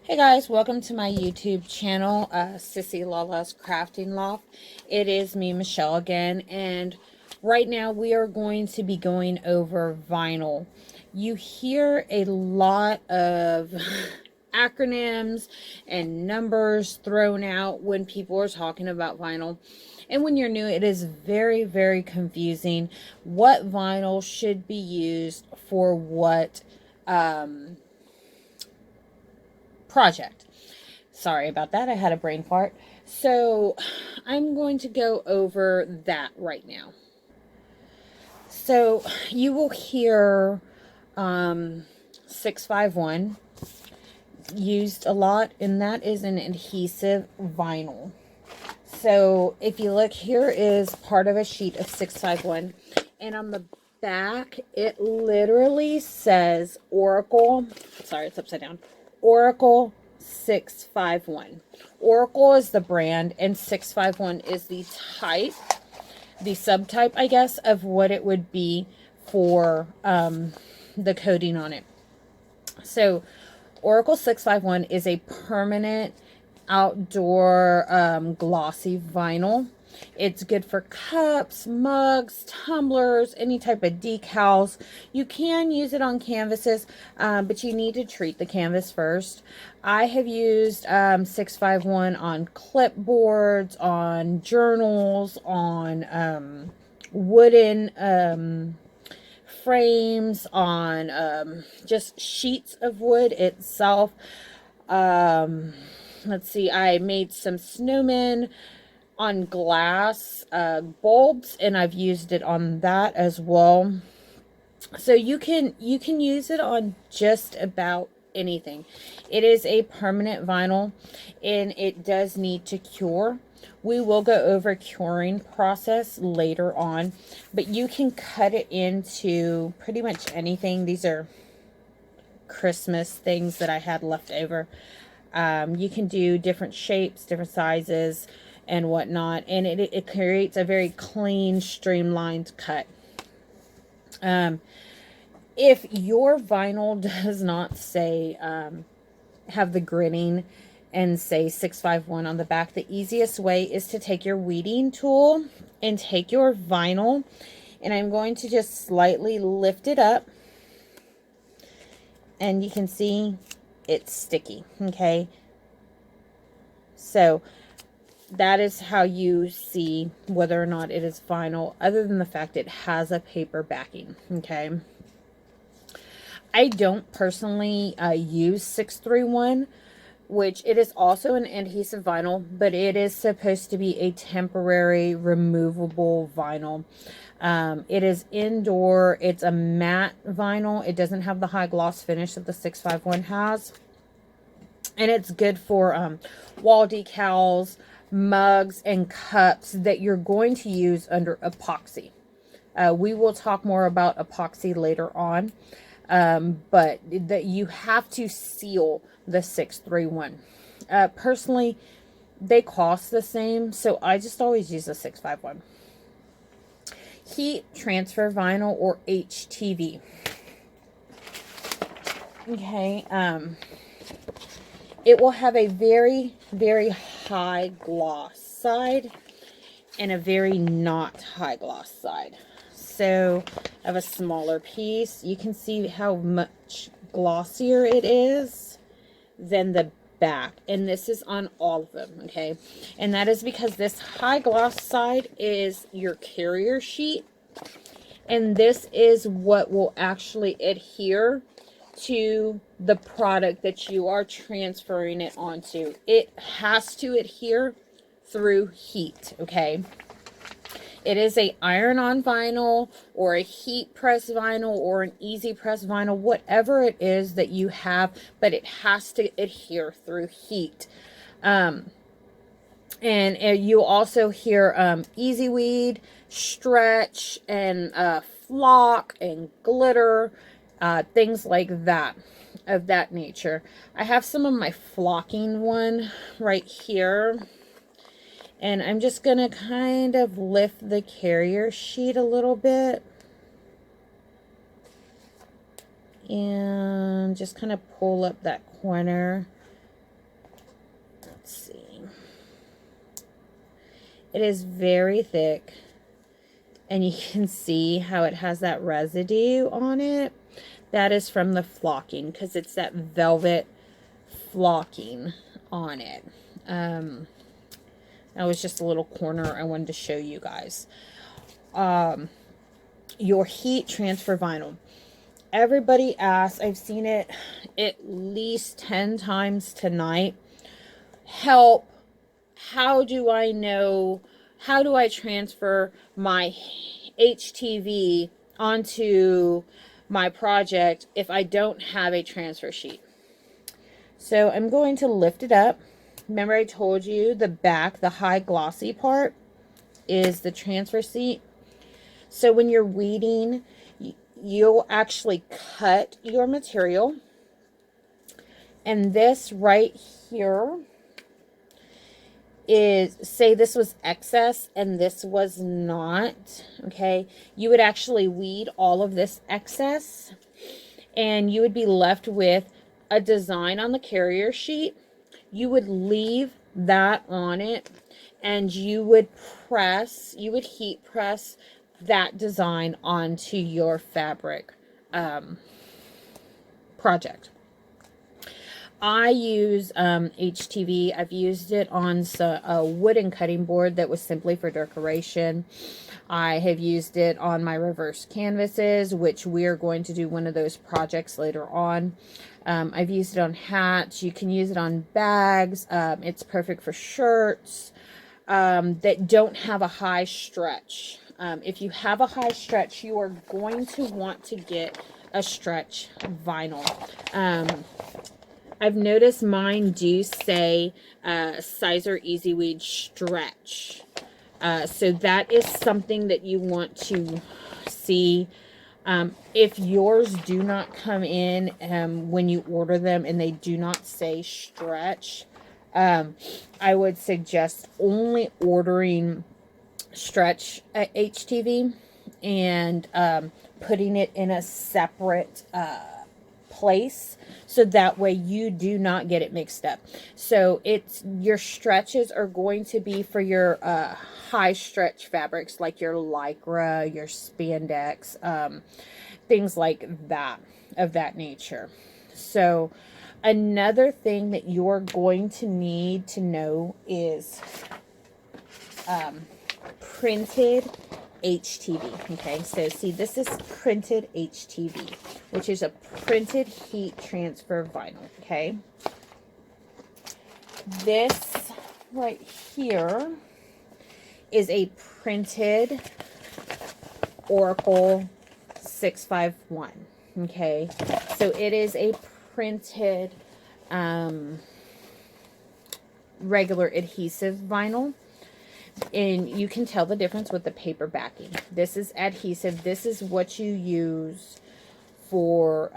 Hey guys, welcome to my YouTube channel, Sissy Lala's Crafting Loft. It is me, Michelle, again, and right now we are going to be going over vinyl. You hear a lot of acronyms and numbers thrown out when people are talking about vinyl. And when you're new, it is very, very confusing what vinyl should be used for what project. Sorry about that. I had a brain fart. So I'm going to go over that right now. So you will hear 651 used a lot, and that is an adhesive vinyl. So if you look, here is part of a sheet of 651, and on the back it literally says Oracle. Sorry, it's upside down. Oracle 651. Oracle is the brand, and 651 is the type, the subtype, I guess, of what it would be for the coating on it. So Oracle 651 is a permanent outdoor glossy vinyl. It's good for cups, mugs, tumblers, any type of decals. You can use it on canvases, but you need to treat the canvas first. I have used 651 on clipboards, on journals, on wooden frames, on just sheets of wood itself. Let's see, I made some snowmen on glass bulbs, and I've used it on that as well. So you can use it on just about anything. It is a permanent vinyl, and it does need to cure. We will go over curing process later on, but you can cut it into pretty much anything. These are Christmas things that I had left over. You can do different shapes, different sizes, and whatnot, and it creates a very clean, streamlined cut. If your vinyl does not say have the gritting and say 651 on the back, the easiest way is to take your weeding tool and take your vinyl, and I'm going to just slightly lift it up, and you can see it's sticky. Okay, so that is how you see whether or not it is vinyl, other than the fact it has a paper backing. Okay, I don't personally use 631, which it is also an adhesive vinyl, but it is supposed to be a temporary removable vinyl. It is indoor. It's a matte vinyl. It doesn't have the high gloss finish that the 651 has. And it's good for wall decals, mugs, and cups that you're going to use under epoxy. We will talk more about epoxy later on, but that you have to seal the 631. Personally, they cost the same, so I just always use the 651. Heat transfer vinyl, or HTV. Okay, it will have a very, very high gloss side and a very not high gloss side. So I have a smaller piece. You can see how much glossier it is than the back, and this is on all of them. Okay, and that is because this high gloss side is your carrier sheet, and this is what will actually adhere to the product that you are transferring it onto. It has to adhere through heat. Okay, it is a iron-on vinyl, or a heat press vinyl, or an easy press vinyl, whatever it is that you have, but it has to adhere through heat. And you also hear easy weed, stretch, and flock, and glitter, things like that, of that nature. I have some of my flocking one right here, and I'm just going to kind of lift the carrier sheet a little bit and just kind of pull up that corner let's see. It is very thick, and you can see how it has that residue on it. That is from the flocking, because it's that velvet flocking on it. That was just a little corner I wanted to show you guys. Your heat transfer vinyl. Everybody asks, I've seen it at least 10 times tonight. Help, how do I know, how do I transfer my HTV onto my project if I don't have a transfer sheet? So I'm going to lift it up. Remember I told you the back, the high glossy part, is the transfer sheet. So when you're weeding, you'll actually cut your material. And this right here is, say this was excess and this was not, okay? You would actually weed all of this excess, and you would be left with a design on the carrier sheet. You would leave that on it, and you would heat press that design onto your fabric project. I use HTV. I've used it on a wooden cutting board that was simply for decoration. I have used it on my reverse canvases, which we're going to do one of those projects later on. I've used it on hats. You can use it on bags. It's perfect for shirts that don't have a high stretch. If you have a high stretch, you are going to want to get a stretch vinyl. I've noticed mine do say Sizer Easy Weed Stretch. So that is something that you want to see. If yours do not come in when you order them and they do not say stretch, I would suggest only ordering stretch HTV and putting it in a separate place, so that way you do not get it mixed up. So it's, your stretches are going to be for your high stretch fabrics like your lycra, your spandex, things like that, of that nature. So another thing that you're going to need to know is printed HTV. Okay, so see, this is printed HTV, which is a printed heat transfer vinyl. Okay, this right here is a printed Oracle 651. Okay, so it is a printed regular adhesive vinyl. And you can tell the difference with the paper backing. This is adhesive. This is what you use for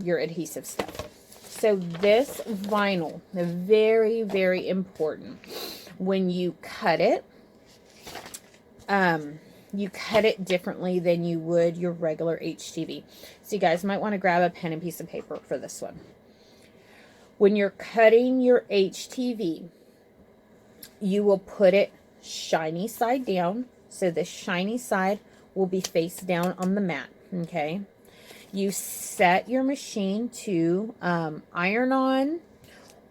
your adhesive stuff. So this vinyl, very, very important. When you cut it differently than you would your regular HTV. So you guys might want to grab a pen and piece of paper for this one. When you're cutting your HTV, you will put it shiny side down, so the shiny side will be face down on the mat. Okay, you set your machine to iron on,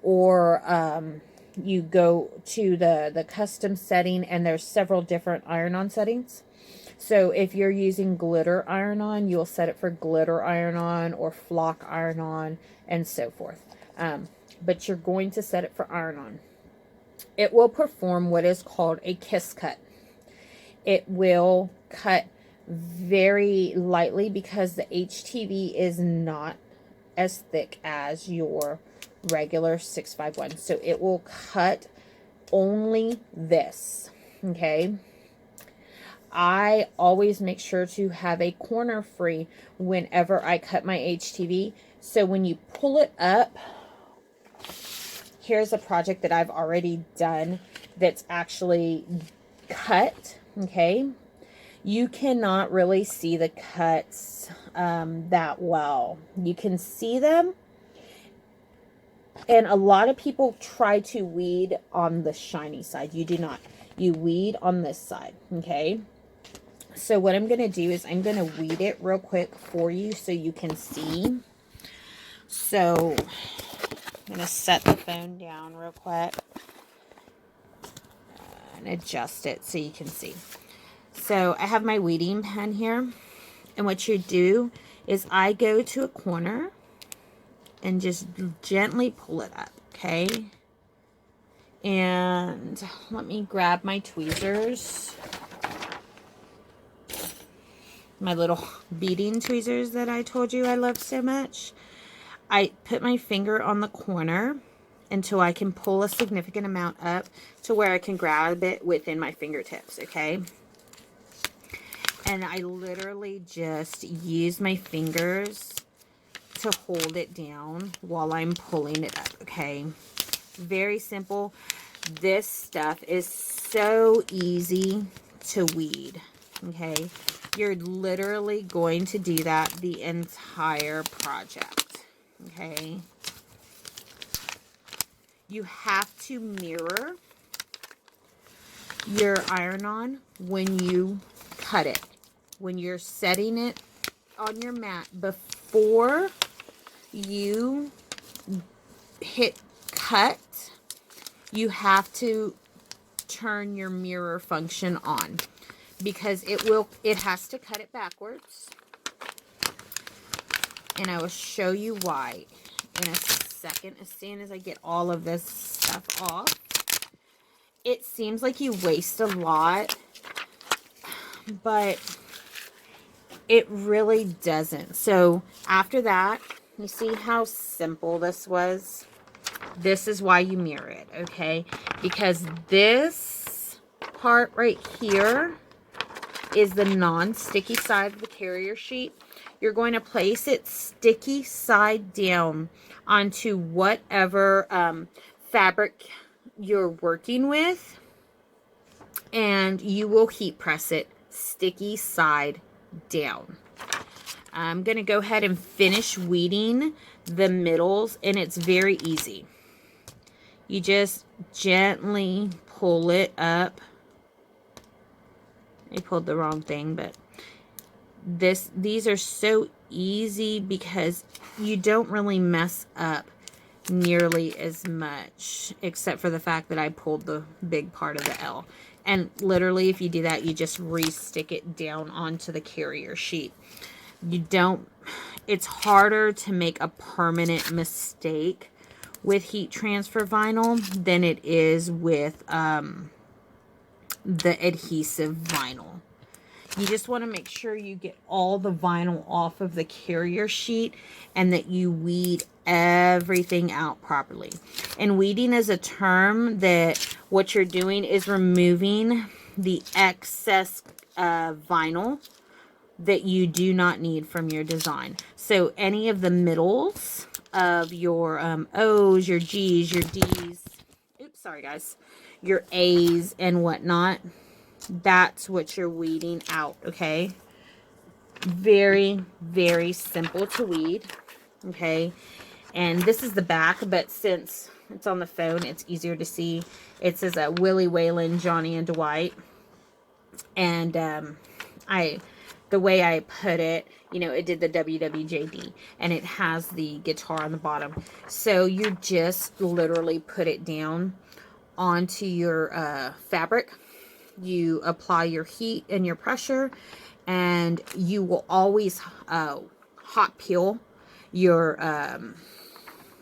or you go to the custom setting, and there's several different iron on settings. So if you're using glitter iron on, you'll set it for glitter iron on or flock iron on and so forth, but you're going to set it for iron on. It will perform what is called a kiss cut. It will cut very lightly because the HTV is not as thick as your regular 651. So it will cut only this. Okay. I always make sure to have a corner free whenever I cut my HTV. So when you pull it up, here's a project that I've already done that's actually cut. Okay, you cannot really see the cuts that well. You can see them And a lot of people try to weed on the shiny side. You do not. You weed on this side, okay? So what I'm going to do is I'm going to weed it real quick for you so you can see. So I'm going to set the phone down real quick and adjust it so you can see. So I have my weeding pen here. And what you do is I go to a corner and just gently pull it up, okay? And let me grab my tweezers. My little beading tweezers that I told you I love so much. I put my finger on the corner until I can pull a significant amount up to where I can grab it within my fingertips, okay? And I literally just use my fingers to hold it down while I'm pulling it up, okay? Very simple. This stuff is so easy to weed, okay? You're literally going to do that the entire project, okay? You have to mirror your iron-on when you cut it. When you're setting it on your mat, before you hit cut, you have to turn your mirror function on, because it has to cut it backwards. And I will show you why in a second, as soon as I get all of this stuff off. It seems like you waste a lot, but it really doesn't. So after that, you see how simple this was? This is why you mirror it, okay? Because this part right here is the non-sticky side of the carrier sheet. You're going to place it sticky side down onto whatever fabric you're working with, and you will heat press it sticky side down. I'm going to go ahead and finish weeding the middles, and it's very easy. You just gently pull it up. I pulled the wrong thing, but these are so easy because you don't really mess up nearly as much, except for the fact that I pulled the big part of the L. And literally, if you do that, you just re-stick it down onto the carrier sheet. You don't, it's harder to make a permanent mistake with heat transfer vinyl than it is with the adhesive vinyl. You just want to make sure you get all the vinyl off of the carrier sheet and that you weed everything out properly. And weeding is a term that what you're doing is removing the excess vinyl that you do not need from your design. So any of the middles of your O's, your G's, your D's, oops, sorry guys, your A's and whatnot, that's what you're weeding out, okay? Very, very simple to weed, okay? And this is the back, but since it's on the phone, it's easier to see. It says Willie Whalen, Johnny and Dwight. And the way I put it, you know, it did the WWJD, and it has the guitar on the bottom. So you just literally put it down onto your fabric. You apply your heat and your pressure, and you will always hot peel your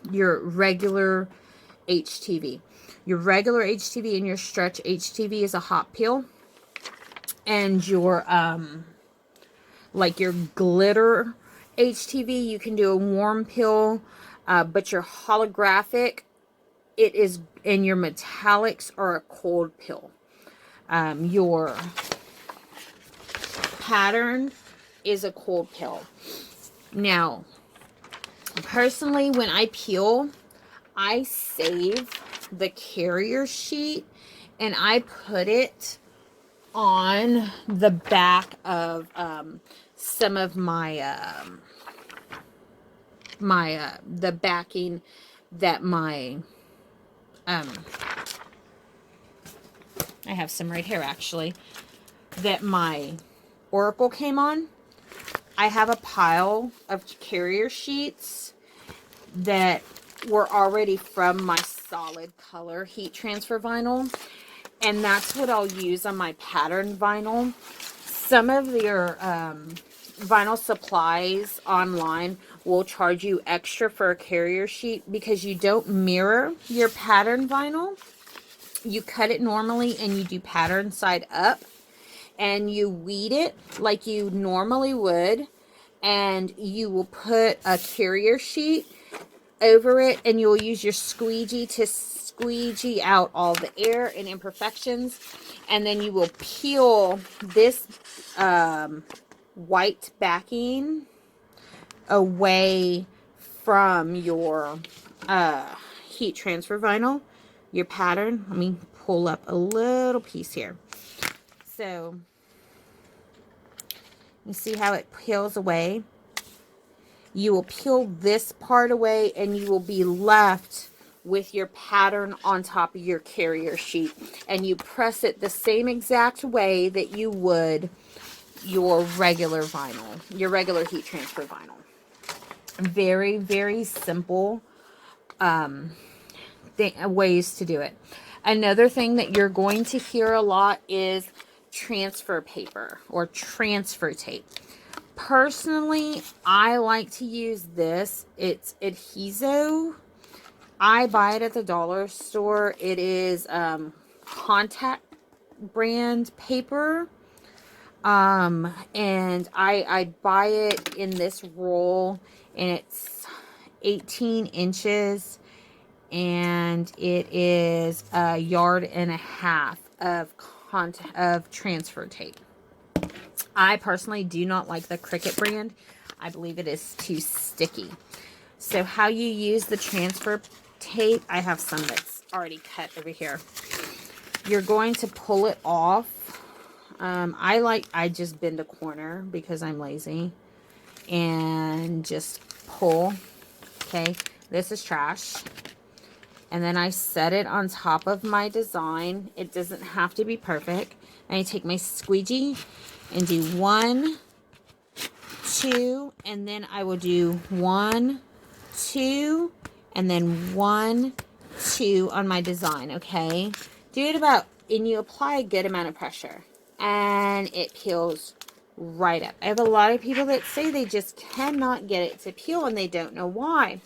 regular HTV. Your regular HTV and your stretch HTV is a hot peel, and your like your glitter HTV, you can do a warm peel, but your holographic, it is, and your metallics are a cold peel. Your pattern is a cold peel. Now, personally, when I peel, I save the carrier sheet and I put it on the back of some of my the backing that my, I have some right here actually, that my Oracle came on. I have a pile of carrier sheets that were already from my solid color heat transfer vinyl, and that's what I'll use on my pattern vinyl. Some of your vinyl supplies online will charge you extra for a carrier sheet because you don't mirror your pattern vinyl. You cut it normally and you do pattern side up, and you weed it like you normally would, and you will put a carrier sheet over it, and you'll use your squeegee to squeegee out all the air and imperfections, and then you will peel this white backing away from your heat transfer vinyl, your pattern. Let me pull up a little piece here. So you see how it peels away? You will peel this part away and you will be left with your pattern on top of your carrier sheet, and you press it the same exact way that you would your regular vinyl, your regular heat transfer vinyl. Very, very simple ways to do it. Another thing that you're going to hear a lot is transfer paper or transfer tape. Personally, I like to use this. It's Adhesive. I buy it at the dollar store. It is contact brand paper. And I buy it in this roll, and it's 18 inches, and it is 1.5 yards of transfer tape. I personally do not like the Cricut brand. I believe it is too sticky. So how you use the transfer tape, I have some that's already cut over here. You're going to pull it off. I just bend a corner because I'm lazy and just pull. Okay, this is trash. And then I set it on top of my design. It doesn't have to be perfect. And I take my squeegee and do 1, 2, and then I will do 1, 2, and then 1, 2 on my design, okay? Do it about, and you apply a good amount of pressure, and it peels right up. I have a lot of people that say they just cannot get it to peel, and they don't know why.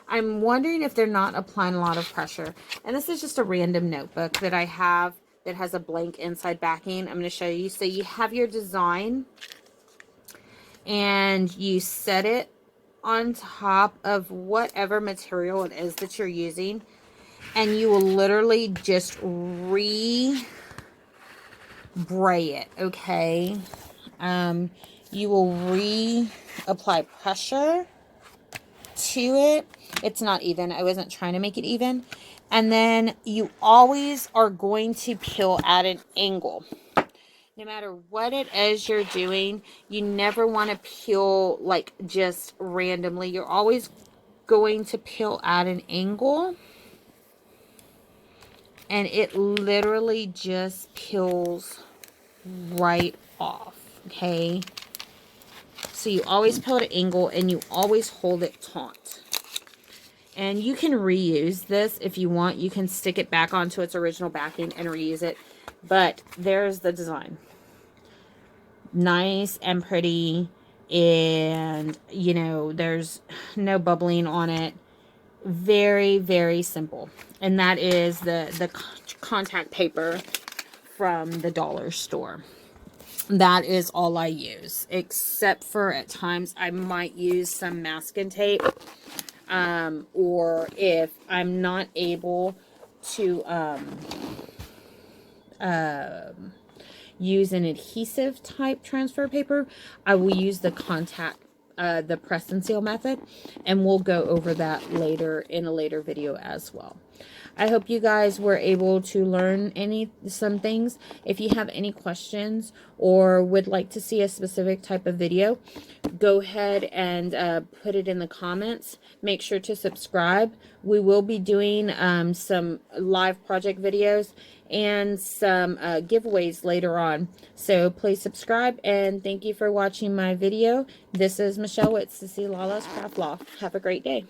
I'm wondering if they're not applying a lot of pressure. And this is just a random notebook that I have that has a blank inside backing. I'm going to show you. So you have your design, and you set it on top of whatever material it is that you're using, and you will literally just re-bray it, okay? You will re-apply pressure to it. It's not even. I wasn't trying to make it even. And then you always are going to peel at an angle. No matter what it is you're doing, you never want to peel like just randomly. You're always going to peel at an angle. And it literally just peels right off. Okay? So you always peel at an angle, and you always hold it taut. And you can reuse this if you want. You can stick it back onto its original backing and reuse it. But there's the design. Nice and pretty. And, you know, there's no bubbling on it. Very, very simple. And that is the contact paper from the dollar store. That is all I use. Except for at times I might use some masking tape. Or if I'm not able to use an adhesive type transfer paper, I will use the the press and seal method, and we'll go over that later in a later video as well. I hope you guys were able to learn some things. If you have any questions or would like to see a specific type of video, go ahead and put it in the comments. Make sure to subscribe. we will be doing some live project videos and some giveaways later on. So please subscribe, and thank you for watching my video. This is Michelle with Sissy Lala's Craft Loft. Have a great day.